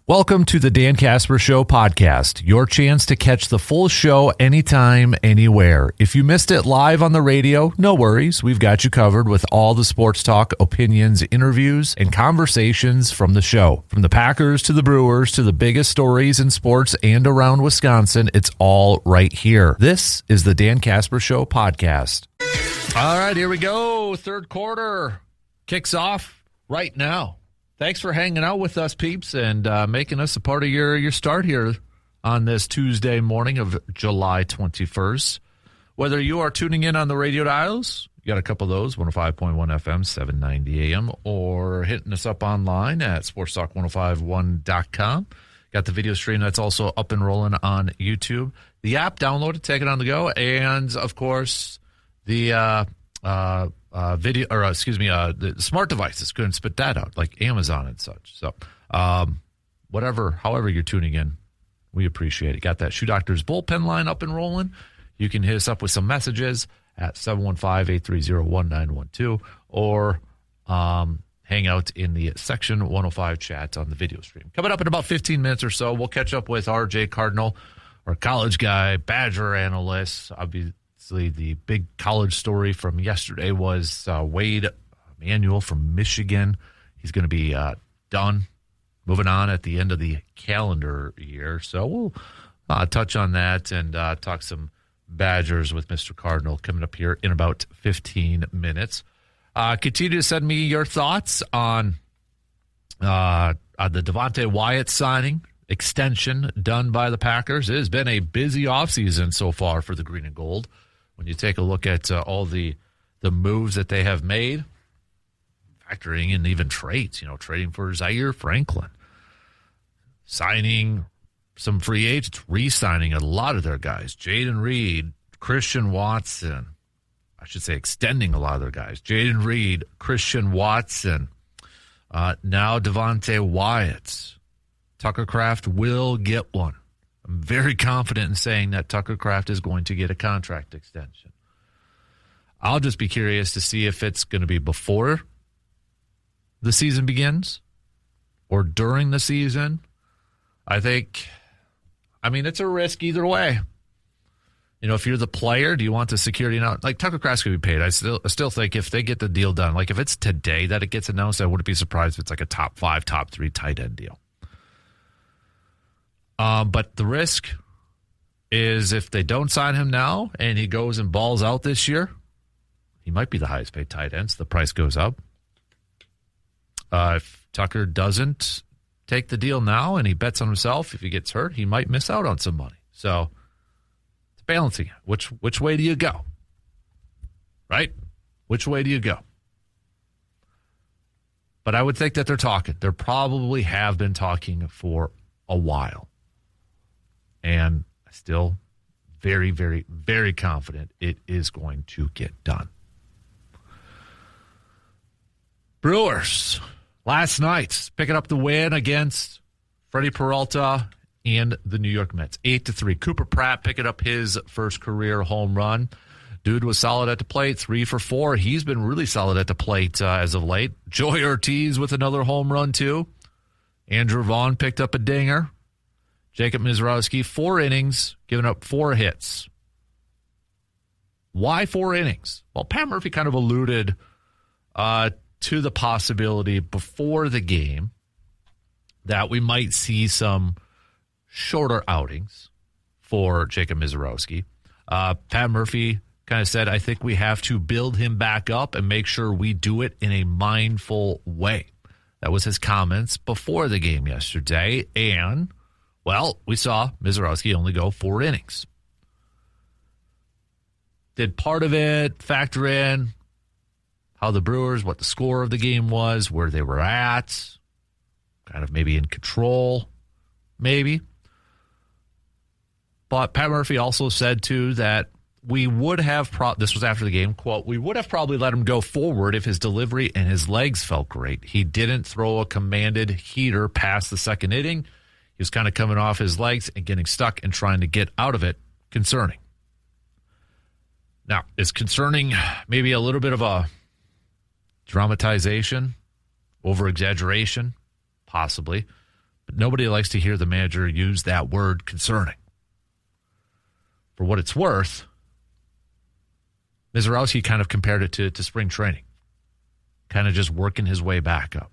Welcome to the Dan Casper Show podcast, your chance to catch the full show anytime, anywhere. If you missed it live on the radio, no worries. We've got you covered with all the sports talk, opinions, interviews, and conversations from the show. From the Packers to the Brewers to the biggest stories in sports and around Wisconsin, it's all right here. This is the Dan Casper Show podcast. All right, here we go. Third quarter kicks off right now. Thanks for hanging out with us, peeps, and making us a part of your start here on this Tuesday morning of July 21st. Whether you are tuning in on the radio dials, you got a couple of those, 105.1 FM, 790 AM, or hitting us up online at sportstalk1051.com. Got the video stream that's also up and rolling on YouTube. The app, download it, take it on the go, and, of course, the the smart devices couldn't spit that out, like Amazon and such. So, however you're tuning in, we appreciate it. Got that Shoe Doctor's bullpen line up and rolling. You can hit us up with some messages at 715-830-1912 or hang out in the Section 105 chat on the video stream. Coming up in about 15 minutes or so, we'll catch up with RJ Cardinal, our college guy, Badger analyst. Obviously, the big college story from yesterday was Wade Manuel from Michigan. He's going to be done, moving on at the end of the calendar year. So we'll touch on that and talk some Badgers with Mr. Cardinal coming up here in about 15 minutes. Continue to send me your thoughts on the Devontae Wyatt signing extension done by the Packers. It has been a busy offseason so far for the Green and Gold. When you take a look at all the moves that they have made, factoring in even trades, trading for Zaire Franklin, signing some free agents, re-signing a lot of their guys, Jaden Reed, Christian Watson, extending a lot of their guys, Jaden Reed, Christian Watson, now Devontae Wyatt. Tucker Kraft will get one. I'm very confident in saying that Tucker Kraft is going to get a contract extension. I'll just be curious to see if it's going to be before the season begins or during the season. It's a risk either way. If you're the player, do you want the security? Like Tucker Kraft's going to be paid. I still think if they get the deal done, like if it's today that it gets announced, I wouldn't be surprised if it's like a top 5, top 3 tight end deal. But the risk is if they don't sign him now and he goes and balls out this year, he might be the highest paid tight end, so the price goes up. If Tucker doesn't take the deal now and he bets on himself, if he gets hurt, he might miss out on some money. So it's balancing. Which way do you go? Right? Which way do you go? But I would think that they're talking. They probably have been talking for a while. And still very, very, very confident it is going to get done. Brewers, last night, picking up the win against Freddie Peralta and the New York Mets. 8-3. Cooper Pratt picking up his first career home run. Dude was solid at the plate, 3 for 4. He's been really solid at the plate as of late. Joey Ortiz with another home run, too. Andrew Vaughn picked up a dinger. Jacob Mizrowski, 4 innings, giving up 4 hits. Why 4 innings? Well, Pat Murphy kind of alluded to the possibility before the game that we might see some shorter outings for Jacob Mizrowski. Pat Murphy kind of said, I think we have to build him back up and make sure we do it in a mindful way. That was his comments before the game yesterday, and well, we saw Mizrowski only go 4 innings. Did part of it factor in how the Brewers, what the score of the game was, where they were at, kind of maybe in control, maybe. But Pat Murphy also said, too, that we would have, this was after the game, quote, we would have probably let him go forward if his delivery and his legs felt great. He didn't throw a commanded heater past the second inning. He was kind of coming off his legs and getting stuck and trying to get out of it. Concerning. Now, is concerning maybe a little bit of a dramatization, over-exaggeration? Possibly. But nobody likes to hear the manager use that word concerning. For what it's worth, Mizorowski kind of compared it to spring training, kind of just working his way back up,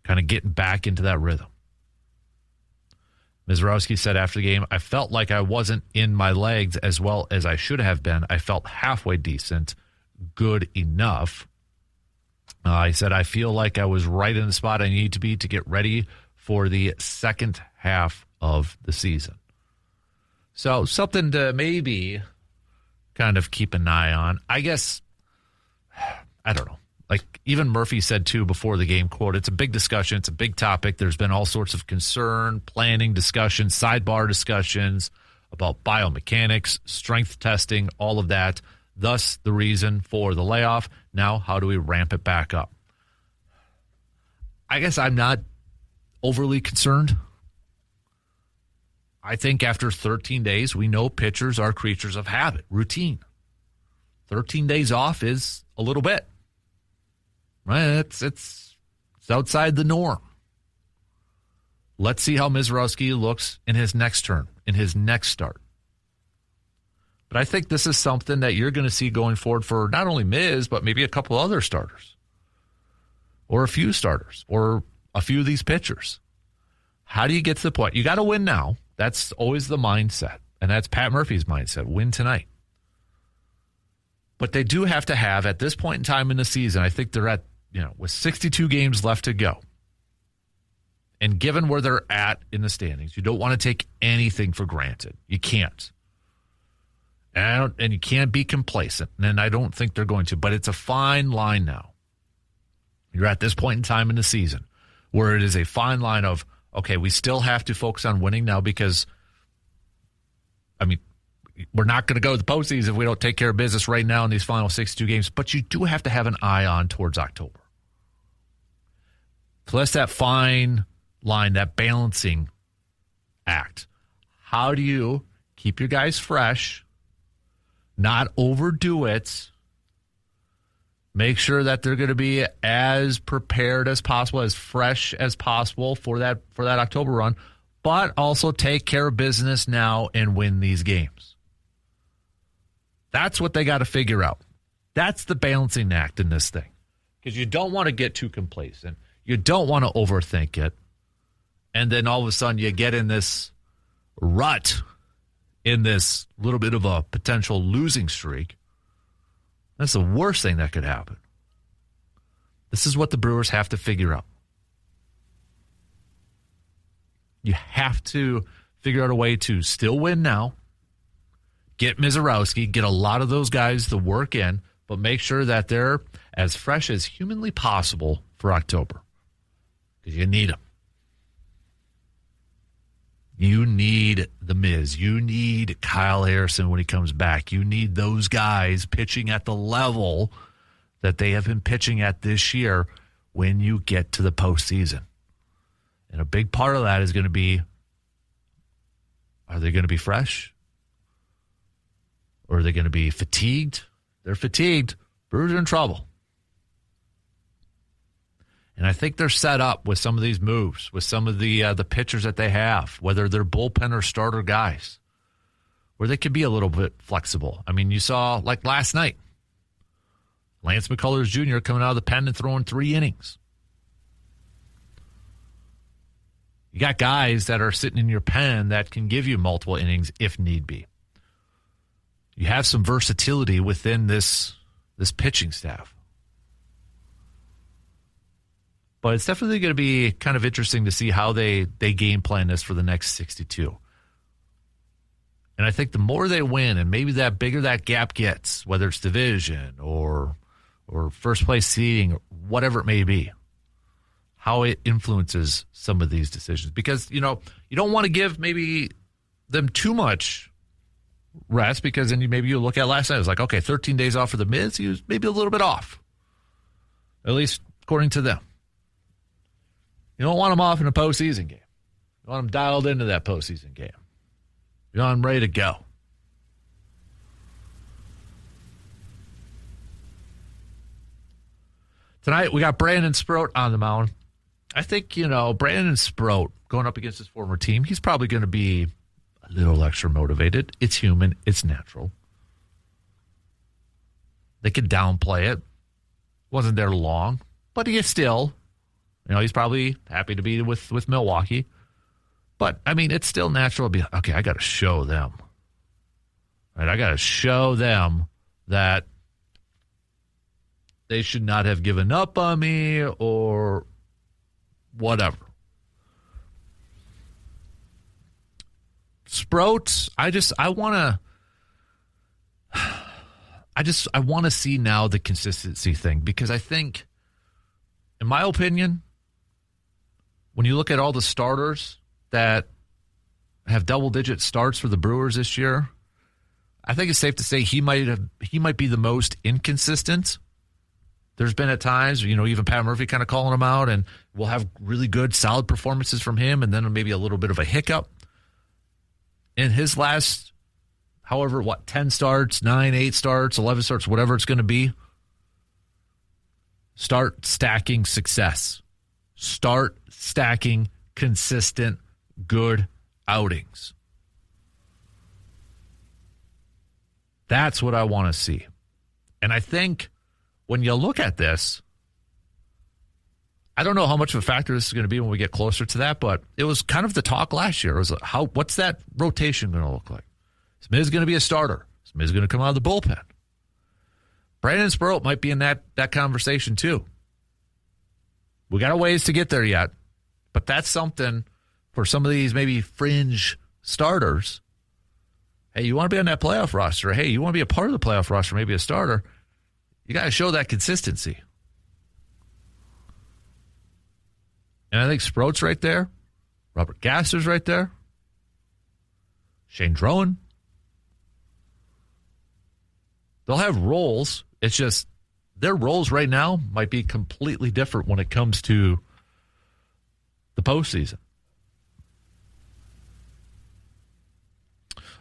kind of getting back into that rhythm. Mizorowski said after the game, I felt like I wasn't in my legs as well as I should have been. I felt halfway decent, good enough. He said, I feel like I was right in the spot I need to be to get ready for the second half of the season. So something to maybe kind of keep an eye on. I guess, I don't know. Like even Murphy said too before the game, quote, it's a big discussion. It's a big topic. There's been all sorts of concern, planning discussions, sidebar discussions about biomechanics, strength testing, all of that. Thus the reason for the layoff. Now, how do we ramp it back up? I guess I'm not overly concerned. I think after 13 days, we know pitchers are creatures of habit, routine. 13 days off is a little bit. Right? It's outside the norm. Let's see how Mizorowski looks in his next turn, in his next start. But I think this is something that you're going to see going forward for not only Miz, but maybe a couple other starters. Or a few starters. Or a few of these pitchers. How do you get to the point? You got to win now. That's always the mindset. And that's Pat Murphy's mindset. Win tonight. But they do have to have, at this point in time in the season, I think they're at, with 62 games left to go. And given where they're at in the standings, you don't want to take anything for granted. You can't. And you can't be complacent. And I don't think they're going to. But it's a fine line now. You're at this point in time in the season where it is a fine line of, okay, we still have to focus on winning now because, we're not going to go to the postseason if we don't take care of business right now in these final 62 games. But you do have to have an eye on towards October. So that's that fine line, that balancing act. How do you keep your guys fresh, not overdo it, make sure that they're going to be as prepared as possible, as fresh as possible for that October run, but also take care of business now and win these games? That's what they got to figure out. That's the balancing act in this thing. Because you don't want to get too complacent. You don't want to overthink it. And then all of a sudden you get in this rut, in this little bit of a potential losing streak. That's the worst thing that could happen. This is what the Brewers have to figure out. You have to figure out a way to still win now, get Mizorowski, get a lot of those guys to work in, but make sure that they're as fresh as humanly possible for October. Because you need them. You need the Miz. You need Kyle Harrison when he comes back. You need those guys pitching at the level that they have been pitching at this year when you get to the postseason. And a big part of that is going to be, are they going to be fresh? Or are they going to be fatigued? They're fatigued. Brewers are in trouble. And I think they're set up with some of these moves, with some of the pitchers that they have, whether they're bullpen or starter guys, where they could be a little bit flexible. You saw, like last night, Lance McCullers Jr. coming out of the pen and throwing 3 innings. You got guys that are sitting in your pen that can give you multiple innings if need be. You have some versatility within this pitching staff. But it's definitely going to be kind of interesting to see how they game plan this for the next 62. And I think the more they win, and maybe that bigger that gap gets, whether it's division or first place seeding, whatever it may be, how it influences some of these decisions. Because, you don't want to give maybe them too much rest, because then maybe you look at last night, it's like, okay, 13 days off for the Miz, he was maybe a little bit off, at least according to them. You don't want them off in a postseason game. You want them dialed into that postseason game. You want them ready to go. Tonight, we got Brandon Sproat on the mound. I think, Brandon Sprout going up against his former team, he's probably going to be a little extra motivated. It's human. It's natural. They could downplay it. Wasn't there long, but he is still, he's probably happy to be with Milwaukee. But, it's still natural to be, okay, I got to show them. Right? I got to show them that they should not have given up on me or whatever. Sprout, I want to see now the consistency thing, because I think, in my opinion, when you look at all the starters that have double-digit starts for the Brewers this year, I think it's safe to say he might be the most inconsistent. There's been at times, even Pat Murphy kind of calling him out, and we'll have really good, solid performances from him, and then maybe a little bit of a hiccup. In his last, 10 starts, 9, 8 starts, 11 starts, whatever it's going to be, start stacking success. Start stacking consistent, good outings. That's what I want to see. And I think when you look at this, I don't know how much of a factor this is going to be when we get closer to that, but it was kind of the talk last year. It was what's that rotation going to look like? Smith's going to be a starter. Smith's going to come out of the bullpen. Brandon Sproat might be in that conversation too. We got a ways to get there yet, but that's something for some of these maybe fringe starters. Hey, you want to be on that playoff roster? Hey, you want to be a part of the playoff roster, maybe a starter? You got to show that consistency. And I think Sproat's right there. Robert Gasser's right there. Shane Drowan. They'll have roles. It's just their roles right now might be completely different when it comes to the postseason.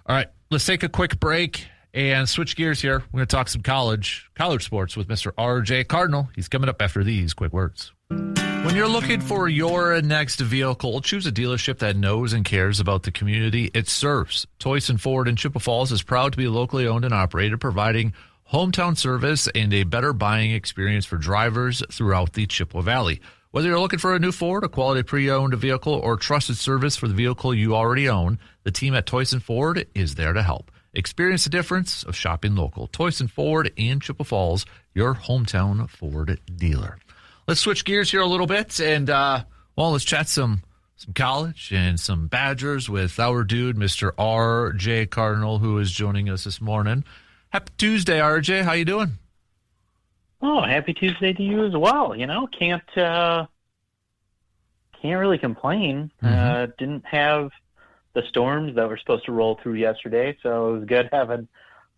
All right, let's take a quick break and switch gears here. We're going to talk some college sports with Mr. R.J. Cardinal. He's coming up after these quick words. When you're looking for your next vehicle, choose a dealership that knows and cares about the community it serves. Toyson Ford in Chippewa Falls is proud to be locally owned and operated, providing hometown service and a better buying experience for drivers throughout the Chippewa Valley. Whether you're looking for a new Ford, a quality pre-owned vehicle, or trusted service for the vehicle you already own, the team at Toyson Ford is there to help. Experience the difference of shopping local. Toyson Ford in Chippewa Falls, your hometown Ford dealer. Let's switch gears here a little bit, and let's chat some college and some Badgers with our dude, Mr. R.J. Cardinal, who is joining us this morning. Happy Tuesday, R.J. How you doing? Oh, happy Tuesday to you as well. Can't really complain. Mm-hmm. Didn't have the storms that were supposed to roll through yesterday, so it was good having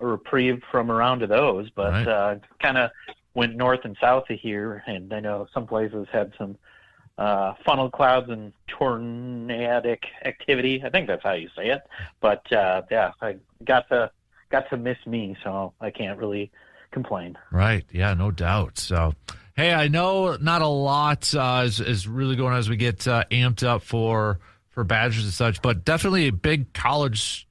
a reprieve from around of those. But right. Kind of went north and south of here, and I know some places had some funnel clouds and tornadic activity. I think that's how you say it. But I got to miss me, so I can't really complain. Right. Yeah, no doubt. So, hey, I know not a lot is really going on as we get amped up for Badgers and such, but definitely a big college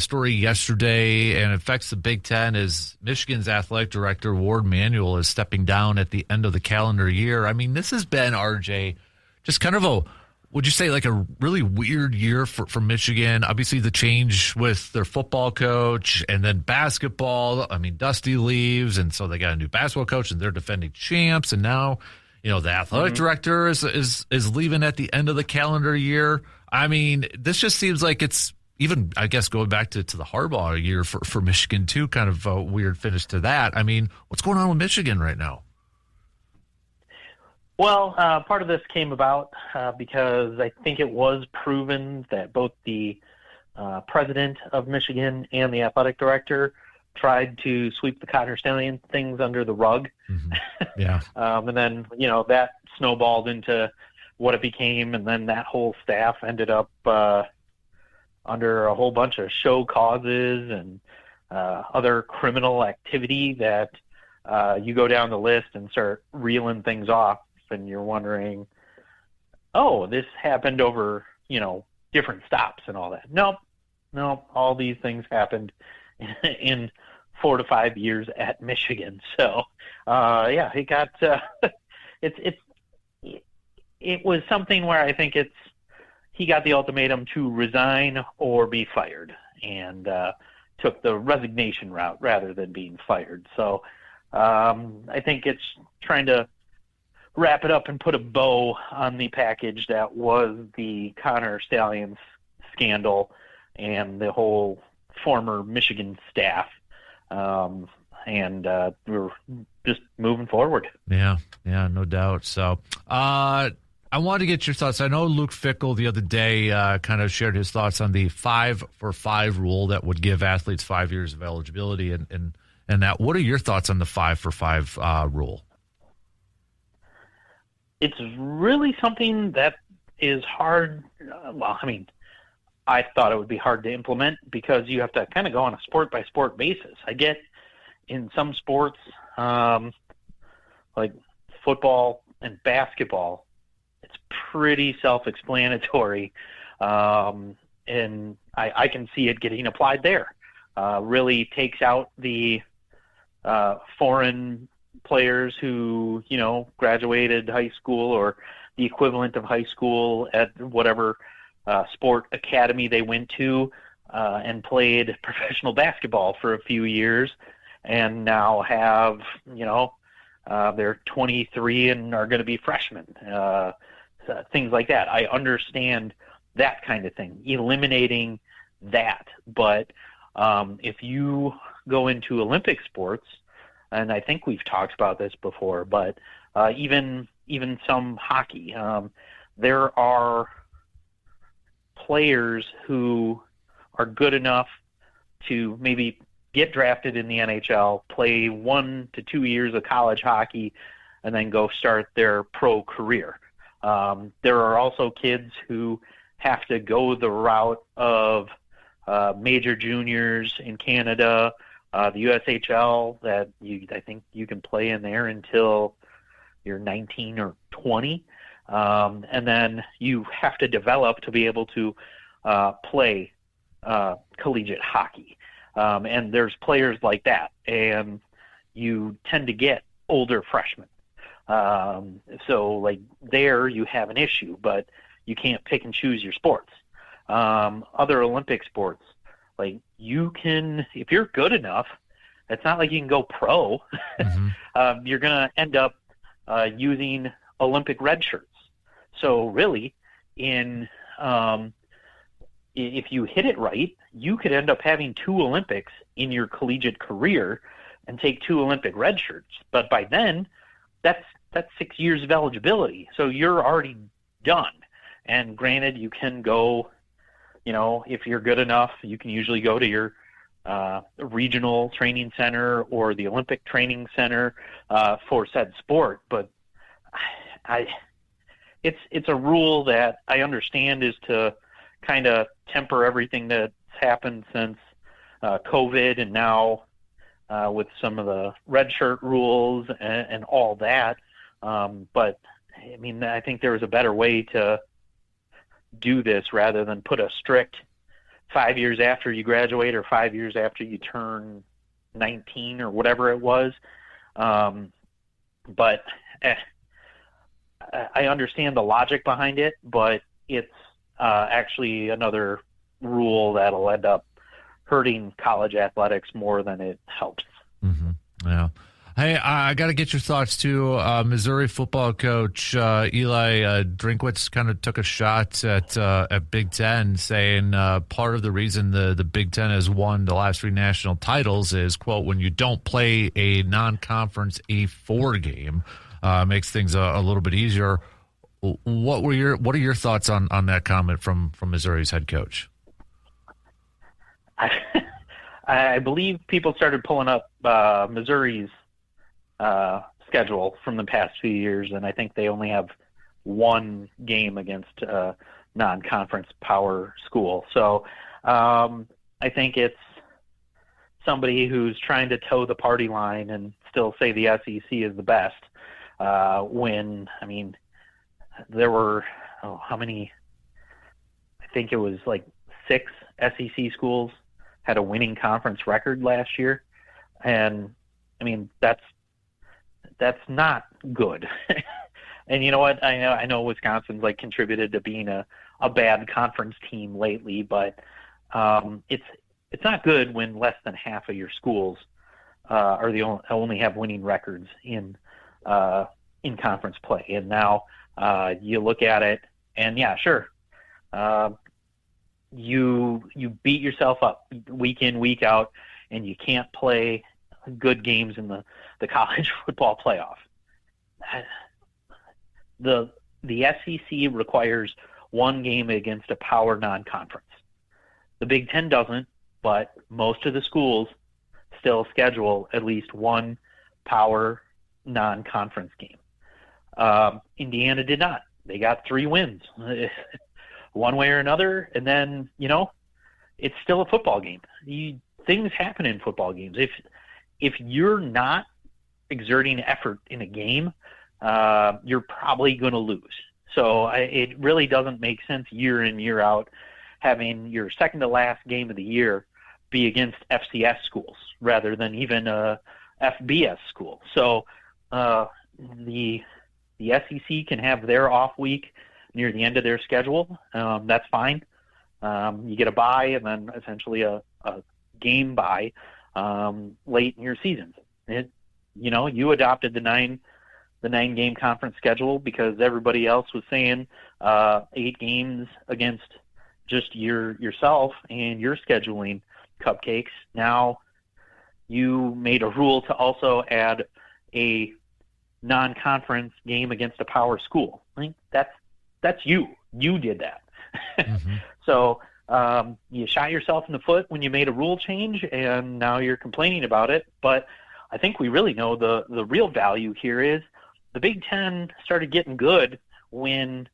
story yesterday, and it affects the Big Ten, is Michigan's athletic director, Ward Manuel, is stepping down at the end of the calendar year. I mean, this has been, RJ, just kind of would you say like a really weird year for Michigan? Obviously the change with their football coach, and then basketball. I mean, Dusty leaves, and so they got a new basketball coach, and they're defending champs, and now, the athletic director is leaving at the end of the calendar year. I mean, this just seems like it's even, I guess, going back to the Harbaugh year for Michigan too, kind of a weird finish to that. I mean, what's going on with Michigan right now? Well, part of this came about because I think it was proven that both the president of Michigan and the athletic director tried to sweep the Connor Stallion things under the rug. Mm-hmm. Yeah. And then, that snowballed into what it became, and then that whole staff ended up under a whole bunch of show causes and other criminal activity that you go down the list and start reeling things off, and you're wondering, oh, this happened over, different stops and all that. Nope. All these things happened in 4 to 5 years at Michigan. So, he got, it was something where I think he got the ultimatum to resign or be fired, and took the resignation route rather than being fired. So I think it's trying to wrap it up and put a bow on the package that was the Connor Stallions scandal and the whole former Michigan staff. And we're just moving forward. Yeah, no doubt. So I wanted to get your thoughts. I know Luke Fickell the other day kind of shared his thoughts on the 5-for-5 rule that would give athletes 5 years of eligibility, and that. What are your thoughts on the 5-for-5 rule? It's really something that is hard. I thought it would be hard to implement because you have to kind of go on a sport-by-sport basis. I get in some sports, like football and basketball, it's pretty self-explanatory, and I can see it getting applied there. Really takes out the foreign players who, graduated high school or the equivalent of high school at whatever sport academy they went to, and played professional basketball for a few years, and now have, they're 23 and are going to be freshmen, things like that. I understand that kind of thing, eliminating that. But if you go into Olympic sports, and I think we've talked about this before, but even some hockey, there are players who are good enough to maybe get drafted in the NHL, play 1 to 2 years of college hockey, and then go start their pro career. There are also kids who have to go the route of major juniors in Canada, the USHL, that I think you can play in there until you're 19 or 20. And then you have to develop to be able to play collegiate hockey. And there's players like that, and you tend to get older freshmen. So like there you have an issue, but you can't pick and choose your sports. Other Olympic sports, like you can, if you're good enough, it's not like you can go pro. Mm-hmm. You're going to end up using Olympic red shirts. So really, if you hit it right, you could end up having 2 Olympics in your collegiate career and take 2 Olympic red shirts. But by then, that's 6 years of eligibility. So you're already done. And granted, you can go, if you're good enough, you can usually go to your regional training center or the Olympic training center for said sport. But it's a rule that I understand is to kind of temper everything that's happened since COVID, and now with some of the red shirt rules and all that. But I think there was a better way to do this rather than put a strict 5 years after you graduate or 5 years after you turn 19 or whatever it was. But I understand the logic behind it, but it's actually another rule that'll end up hurting college athletics more than it helps. Mm-hmm. Yeah. Hey, I got to get your thoughts too. Missouri football coach Eli Drinkwitz kind of took a shot at Big Ten, saying part of the reason the Big Ten has won the last 3 national titles is, quote, when you don't play a non-conference A4 game, makes things a little bit easier. What are your thoughts on that comment from Missouri's head coach? I believe people started pulling up Missouri's schedule from the past few years, and I think they only have 1 game against non-conference power school. So I think it's somebody who's trying to toe the party line and still say the SEC is the best. When there were how many, I think it was like 6 SEC schools had a winning conference record last year. And I mean, that's not good. And you know what? I know Wisconsin's like contributed to being a bad conference team lately, but it's not good when less than half of your schools are only have winning records in conference play. And now you look at it, and yeah, sure, you beat yourself up week in, week out, and you can't play good games in the college football playoff. The SEC requires one game against a power non-conference. The Big Ten doesn't, but most of the schools still schedule at least one power non-conference game. Indiana did not. They got 3 wins one way or another, and then, it's still a football game. Things happen in football games. If you're not exerting effort in a game, you're probably going to lose. So it really doesn't make sense year in, year out, having your second to last game of the year be against FCS schools rather than even a FBS school. So the SEC can have their off week near the end of their schedule. That's fine. You get a bye and then essentially a game bye late in your season. You adopted the 9-game conference schedule because everybody else was saying 8 games against just yourself, and you're scheduling cupcakes. Now you made a rule to also add a non-conference game against a power school. I think that's you. You did that. Mm-hmm. So you shot yourself in the foot when you made a rule change, and now you're complaining about it. But I think we really know the real value here is the Big Ten started getting good when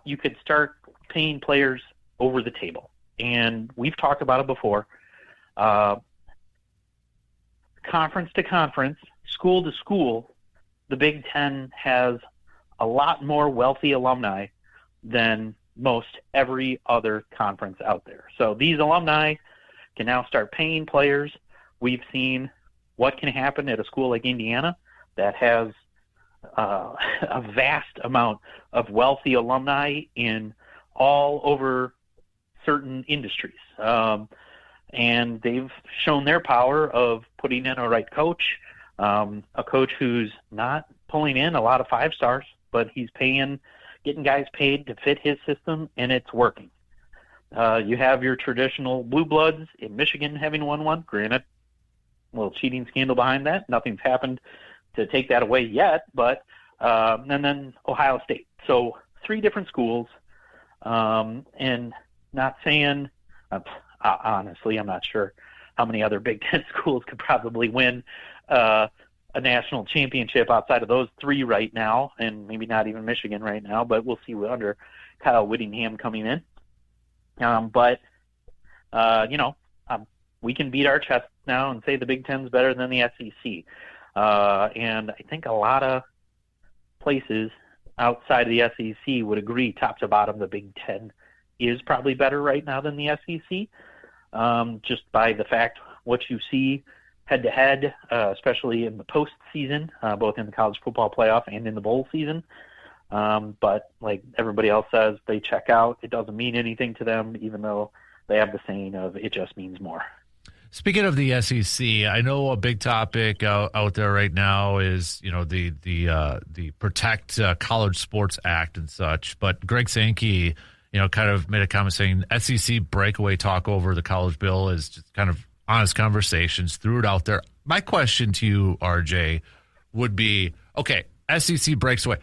you could start paying players over the table. And we've talked about it before. Conference to conference, school to school, the Big Ten has a lot more wealthy alumni than most every other conference out there. So these alumni can now start paying players. We've seen what can happen at a school like Indiana that has a vast amount of wealthy alumni in all over certain industries. And they've shown their power of putting in a right coach, a coach who's not pulling in a lot of 5-stars, but he's getting guys paid to fit his system, and it's working. You have your traditional blue bloods in Michigan having won one. Granted, a little cheating scandal behind that. Nothing's happened to take that away yet, but and then Ohio State. So 3 different schools, and not saying, honestly, I'm not sure how many other Big Ten schools could probably win a national championship outside of those 3 right now, and maybe not even Michigan right now, but we'll see under Kyle Whittingham coming in. We can beat our chest now and say the Big Ten's better than the SEC. And I think a lot of places outside of the SEC would agree, top to bottom, the Big Ten is probably better right now than the SEC, just by the fact what you see head-to-head, especially in the postseason, both in the college football playoff and in the bowl season. But like everybody else says, they check out. It doesn't mean anything to them, even though they have the saying of it just means more. Speaking of the SEC, I know a big topic out there right now is, the Protect College Sports Act and such. But Greg Sankey, kind of made a comment saying SEC breakaway talk over the college bill is just kind of honest conversations, threw it out there. My question to you, RJ, would be, okay, SEC breaks away.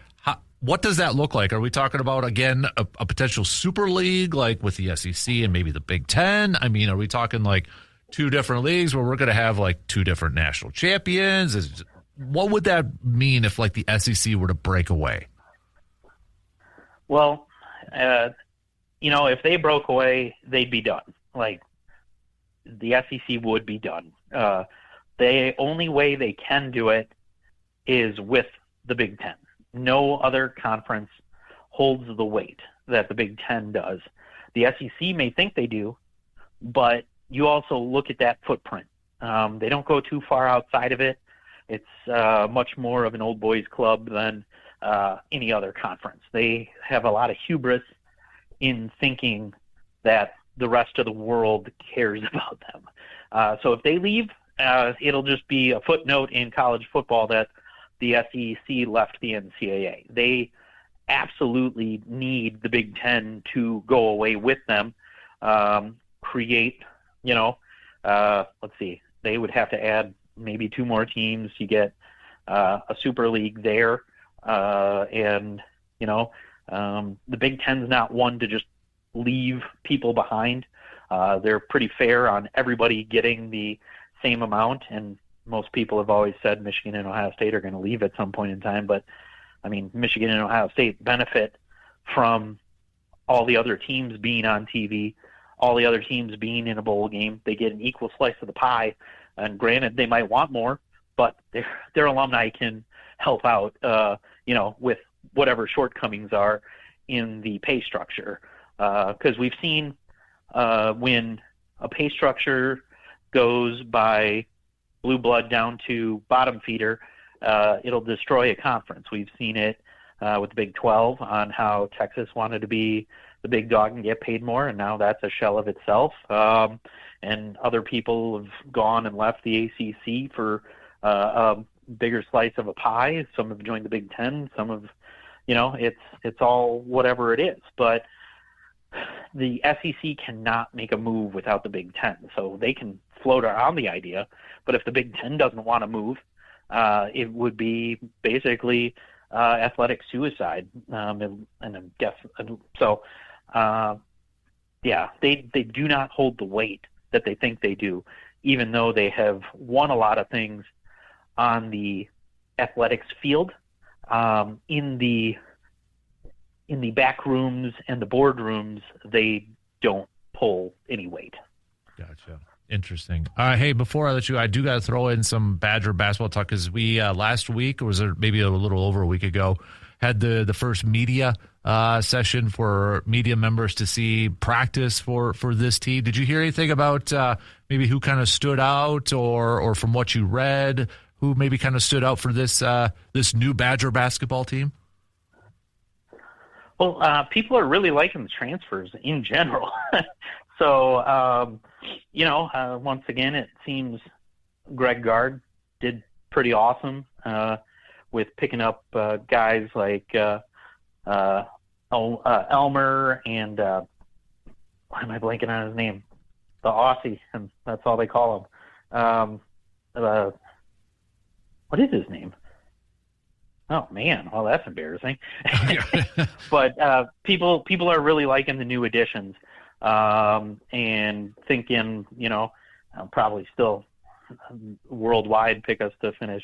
What does that look like? Are we talking about, again, a potential super league like with the SEC and maybe the Big Ten? I mean, are we talking like 2 different leagues where we're going to have like 2 different national champions? What would that mean if like the SEC were to break away? Well, if they broke away, they'd be done. Like the SEC would be done. The only way they can do it is with the Big Ten. No other conference holds the weight that the Big Ten does. The SEC may think they do, but you also look at that footprint. They don't go too far outside of it. It's much more of an old boys club than any other conference. They have a lot of hubris in thinking that the rest of the world cares about them. So if they leave, it'll just be a footnote in college football that the SEC left the NCAA. They absolutely need the Big Ten to go away with them, create, let's see, they would have to add maybe 2 more teams. You get a super league there. The Big Ten's not one to just leave people behind. They're pretty fair on everybody getting the same amount, and most people have always said Michigan and Ohio State are going to leave at some point in time, but I mean, Michigan and Ohio State benefit from all the other teams being on TV, all the other teams being in a bowl game. They get an equal slice of the pie, and granted, they might want more, but their alumni can help out, with whatever shortcomings are in the pay structure. Because we've seen when a pay structure goes by blue blood down to bottom feeder, it'll destroy a conference. We've seen it with the Big 12 on how Texas wanted to be the big dog and get paid more, and now that's a shell of itself. And other people have gone and left the ACC for a bigger slice of a pie. Some have joined the Big Ten. Some have, it's all whatever it is. But the SEC cannot make a move without the Big Ten. So they can float around the idea, but if the Big Ten doesn't want to move, it would be basically athletic suicide. And I guess so. They do not hold the weight that they think they do, even though they have won a lot of things on the athletics field. In the back rooms and the boardrooms, they don't pull any weight. Gotcha. Interesting. Hey, before I let you, I do got to throw in some Badger basketball talk because we last week, or was it maybe a little over a week ago, had the first media session for media members to see practice for this team. Did you hear anything about maybe who kind of stood out, or from what you read, who maybe kind of stood out for this new Badger basketball team? Well, people are really liking the transfers in general. So, once again, it seems Greg Gard did pretty awesome with picking up guys like Elmer and why am I blanking on his name? The Aussie, and that's all they call him. What is his name? Oh man, well that's embarrassing. But people are really liking the new additions, and thinking, probably still worldwide pick us to finish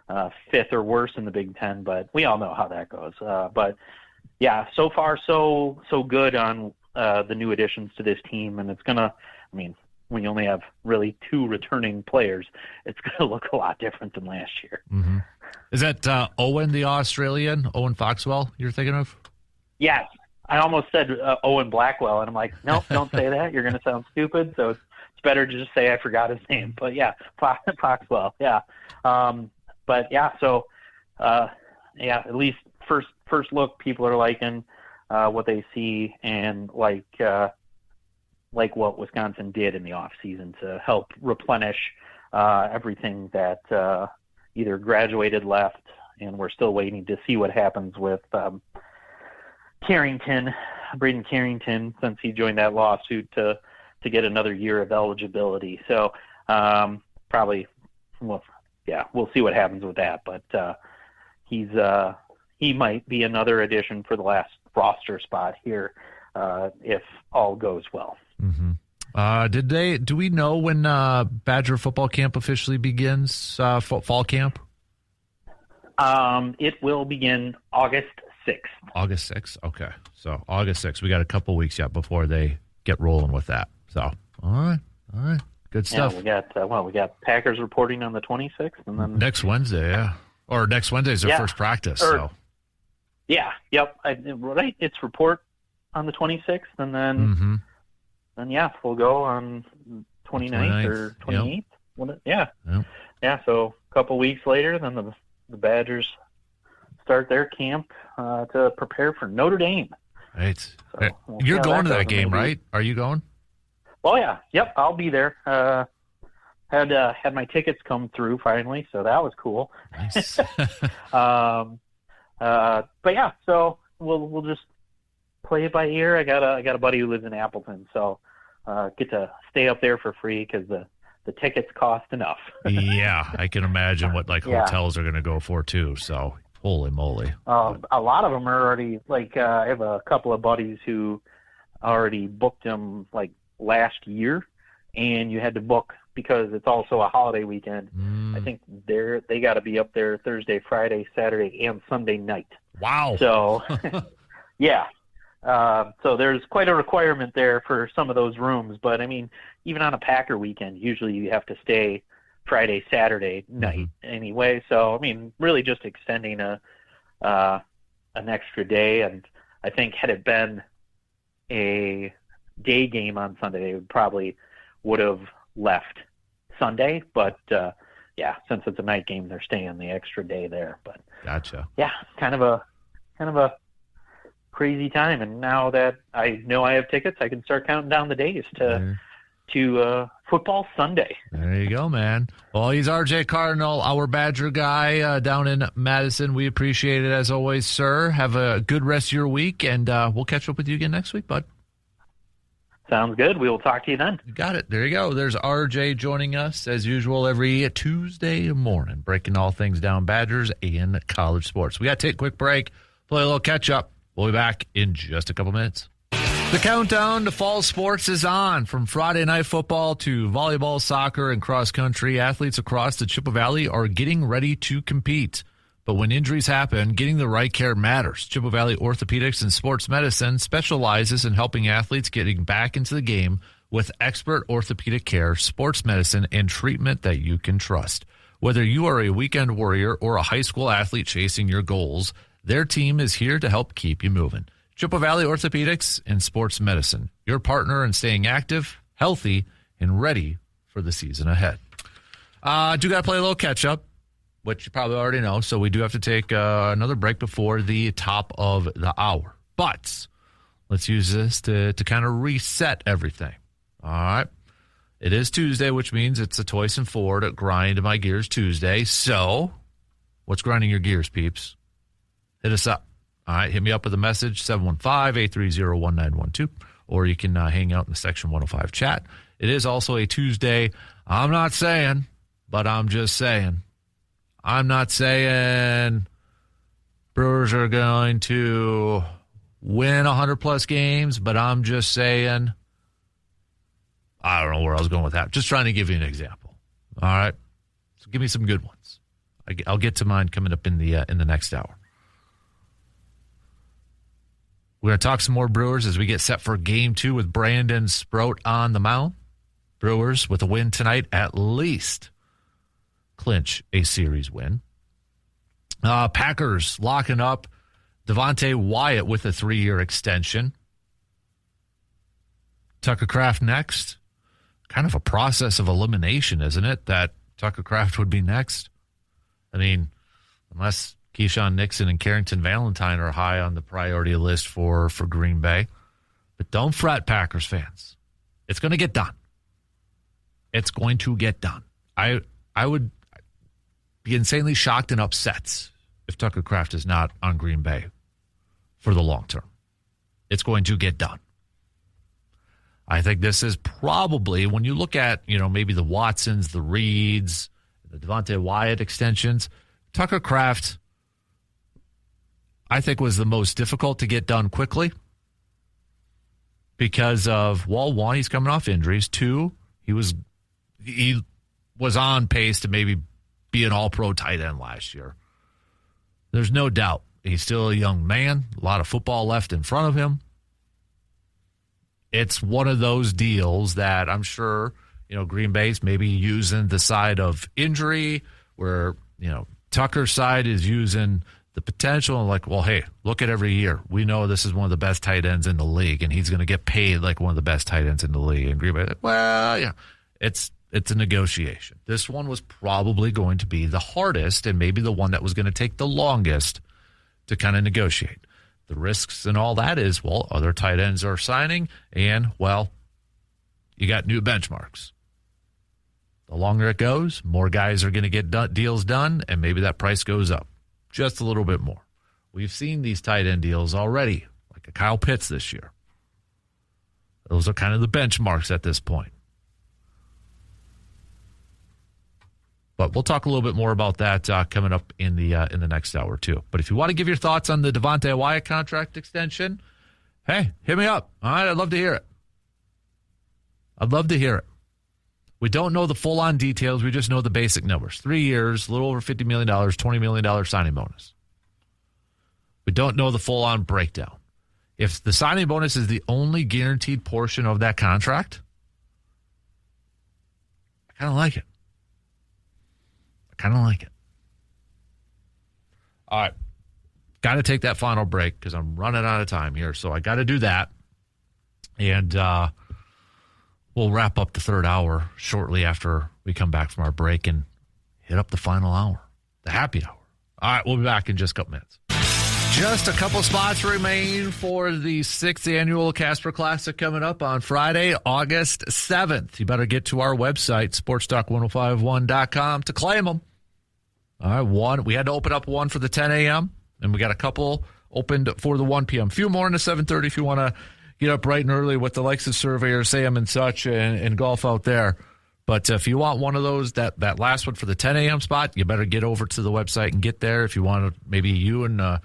5th or worse in the Big Ten, but we all know how that goes. But yeah, so far so good on the new additions to this team, and it's gonna. I mean, when you only have really 2 returning players, it's going to look a lot different than last year. Mm-hmm. Is that Owen, the Australian, Owen Foxwell, you're thinking of? Yes. I almost said Owen Blackwell, and I'm like, nope, don't say that. You're going to sound stupid. So it's better to just say I forgot his name. But yeah, Foxwell, yeah. But yeah, so at least first look, people are liking what they see, and like what Wisconsin did in the off season to help replenish everything that either graduated, left, and we're still waiting to see what happens with Braden Carrington, since he joined that lawsuit to get another year of eligibility. So probably, we'll see what happens with that. But he might be another addition for the last roster spot here if all goes well. Mm-hmm. Do we know when Badger football camp officially begins, fall camp? It will begin August 6th. August 6th? Okay. So August 6th. We got a couple weeks yet before they get rolling with that. So, all right. Good stuff. Yeah, we got Packers reporting on the 26th. And then next Wednesday, yeah. Or next Wednesday is their first practice. Yeah, yep. Right, it's report on the 26th, and then yeah, we'll go on 29th or 28th. Yep. Yeah. So a couple weeks later, then the Badgers start their camp to prepare for Notre Dame. Right. So You're going to that game, right? Are you going? Oh yeah, yep. I'll be there. Had my tickets come through finally, so that was cool. Nice. But yeah, so we'll just play it by ear. I got a buddy who lives in Appleton, so get to stay up there for free because the tickets cost enough. Yeah, I can imagine what hotels are going to go for too. So holy moly! A lot of them are already I have a couple of buddies who already booked them last year, and you had to book because it's also a holiday weekend. I think they got to be up there Thursday, Friday, Saturday, and Sunday night. Wow! So yeah. So there's quite a requirement there for some of those rooms. But, I mean, even on a Packer weekend, usually you have to stay Friday, Saturday night anyway. So, I mean, really just extending an extra day. And I think had it been a day game on Sunday, they probably would have left Sunday. But, yeah, since it's a night game, they're staying the extra day there. But gotcha. Yeah, kind of a crazy time, and now that I know I have tickets, I can start counting down the days to football Sunday. There you go, man. Well, he's RJ Cardinal, our Badger guy down in Madison. We appreciate it as always, sir. Have a good rest of your week, and we'll catch up with you again next week, bud. Sounds good. We will talk to you then. You got it. There you go. There's RJ joining us as usual every Tuesday morning, breaking all things down Badgers and college sports. We got to take a quick break, play a little catch up. We'll be back in just a couple minutes. The countdown to fall sports is on. From Friday night football to volleyball, soccer, and cross country, athletes across the Chippewa Valley are getting ready to compete. But when injuries happen, getting the right care matters. Chippewa Valley Orthopedics and Sports Medicine specializes in helping athletes getting back into the game with expert orthopedic care, sports medicine, and treatment that you can trust. Whether you are a weekend warrior or a high school athlete chasing your goals, their team is here to help keep you moving. Chippewa Valley Orthopedics and Sports Medicine, your partner in staying active, healthy, and ready for the season ahead. Do got to play a little catch-up, which you probably already know, so we do have to take another break before the top of the hour. But let's use this to kind of reset everything. All right? It is Tuesday, which means it's a Toyson Ford Grind My Gears Tuesday. So what's grinding your gears, peeps? Hit us up. All right, hit me up with a message, 715-830-1912, or you can hang out in the Section 105 chat. It is also a Tuesday. I'm not saying, but I'm just saying. I'm not saying Brewers are going to win 100-plus games, but I'm just saying, I don't know where I was going with that. Just trying to give you an example. All right? So give me some good ones. I'll get to mine coming up in the next hour. We're going to talk some more Brewers as we get set for Game 2 with Brandon Sproat on the mound. Brewers, with a win tonight, at least clinch a series win. Packers locking up Devontae Wyatt with a 3-year extension. Tucker Kraft next. Kind of a process of elimination, isn't it, that Tucker Kraft would be next? I mean, unless Keyshawn Nixon and Carrington Valentine are high on the priority list for Green Bay. But don't fret, Packers fans. It's going to get done. It's going to get done. I would be insanely shocked and upset if Tucker Kraft is not on Green Bay for the long term. It's going to get done. I think this is probably, when you look at, maybe the Watsons, the Reeds, the Devontae Wyatt extensions, Tucker Kraft, I think, was the most difficult to get done quickly because of, well, one, he's coming off injuries. Two, he was on pace to maybe be an all-pro tight end last year. There's no doubt he's still a young man, a lot of football left in front of him. It's one of those deals that I'm sure, Green Bay's maybe using the side of injury where, Tucker's side is using the potential, like, well, hey, look at every year. We know this is one of the best tight ends in the league, and he's going to get paid like one of the best tight ends in the league. And Green Bay, well, yeah, it's a negotiation. This one was probably going to be the hardest and maybe the one that was going to take the longest to kind of negotiate. The risks and all that is, well, other tight ends are signing, and, well, you got new benchmarks. The longer it goes, more guys are going to get deals done, and maybe that price goes up just a little bit more. We've seen these tight end deals already, like a Kyle Pitts this year. Those are kind of the benchmarks at this point. But we'll talk a little bit more about that coming up in the next hour, too. But if you want to give your thoughts on the Devontae Wyatt contract extension, hey, hit me up. All right, I'd love to hear it. I'd love to hear it. We don't know the full-on details. We just know the basic numbers. 3 years, a little over $50 million, $20 million signing bonus. We don't know the full-on breakdown. If the signing bonus is the only guaranteed portion of that contract, I kind of like it. All right. Got to take that final break because I'm running out of time here. So I got to do that. And we'll wrap up the third hour shortly after we come back from our break and hit up the final hour, the happy hour. All right. We'll be back in just a couple minutes. Just a couple spots remain for the 6th annual Casper Classic coming up on Friday, August 7th. You better get to our website, sportstalk1051.com, to claim them. All right, we had to open up one for the 10 a.m., and we got a couple opened for the 1 p.m. A few more in the 7:30 if you want to get up bright and early with the likes of Surveyor, Sam, and such, and golf out there. But if you want one of those, that last one for the 10 a.m. spot, you better get over to the website and get there. If you want to, maybe you and a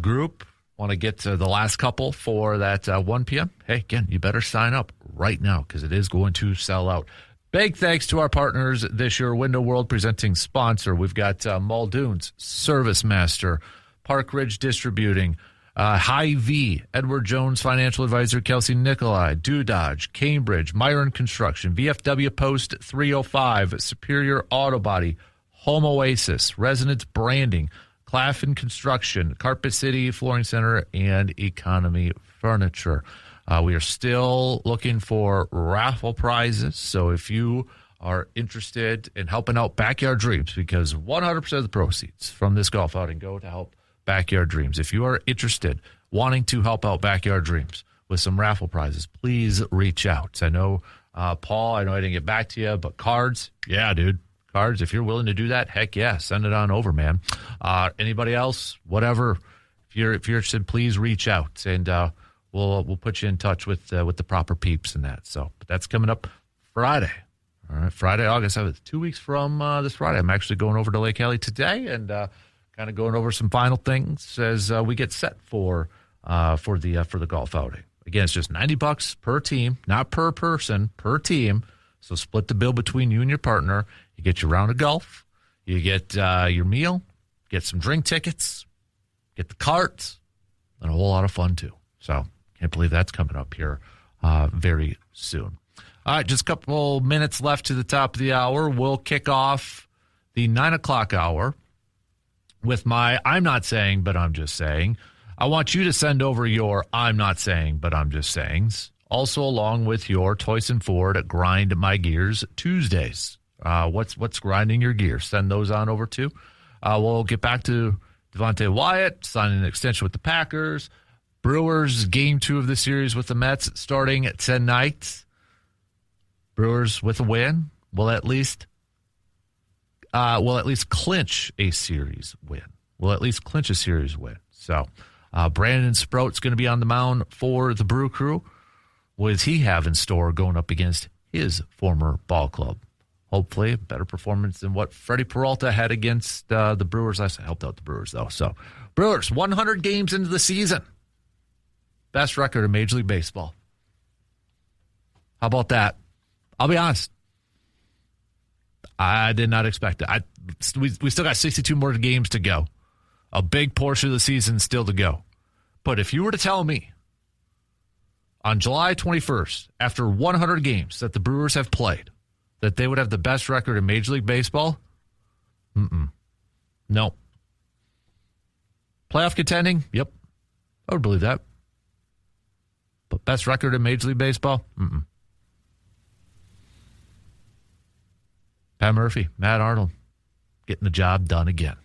group want to get to the last couple for that 1 p.m., hey, again, you better sign up right now because it is going to sell out. Big thanks to our partners this year, Window World presenting sponsor. We've got Muldoon's, Service Master, Park Ridge Distributing, Hy-Vee, Edward Jones Financial Advisor, Kelsey Nicolai, Dodge, Cambridge, Myron Construction, VFW Post 305, Superior Auto Body, Home Oasis, Resonance Branding, Claflin Construction, Carpet City Flooring Center, and Economy Furniture. We are still looking for raffle prizes, so if you are interested in helping out Backyard Dreams, because 100% of the proceeds from this golf outing go to help Backyard Dreams. If you are interested, wanting to help out Backyard Dreams with some raffle prizes, please reach out. I know, Paul, I know I didn't get back to you, but cards, yeah, dude. Cards, if you're willing to do that, heck yeah, send it on over, man. Anybody else, whatever, if you're interested, please reach out, and we'll put you in touch with the proper peeps and that. So, but that's coming up Friday. All right, Friday, August 7th, 2 weeks from this Friday. I'm actually going over to Lake Hallie today and kind of going over some final things as we get set for the golf outing. Again, it's just $90 per team, not per person, per team. So split the bill between you and your partner. You get your round of golf. You get your meal. Get some drink tickets. Get the carts. And a whole lot of fun, too. So can't believe that's coming up here very soon. All right, just a couple minutes left to the top of the hour. We'll kick off the 9 o'clock hour with my I'm not saying, but I'm just saying. I want you to send over your I'm not saying, but I'm just sayings. Also, along with your Toyson Ford Grind My Gears Tuesdays. What's grinding your gears? Send those on over too. We'll get back to Devontae Wyatt signing an extension with the Packers. Brewers game 2 of the series with the Mets starting tonight. Brewers with a win will at least clinch a series win. So Brandon Sprout's going to be on the mound for the Brew Crew. What does he have in store going up against his former ball club? Hopefully a better performance than what Freddie Peralta had against the Brewers. I helped out the Brewers, though. So Brewers, 100 games into the season. Best record in Major League Baseball. How about that? I'll be honest. I did not expect it. We still got 62 more games to go. A big portion of the season still to go. But if you were to tell me on July 21st, after 100 games that the Brewers have played, that they would have the best record in Major League Baseball, no. Playoff contending? Yep. I would believe that. But best record in Major League Baseball? Mm-mm. Pat Murphy, Matt Arnold, getting the job done again.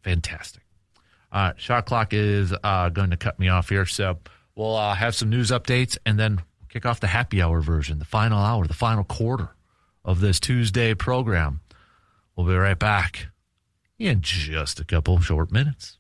Fantastic. All right, shot clock is going to cut me off here, so we'll have some news updates, and then kick off the happy hour version, the final hour, the final quarter of this Tuesday program. We'll be right back in just a couple short minutes.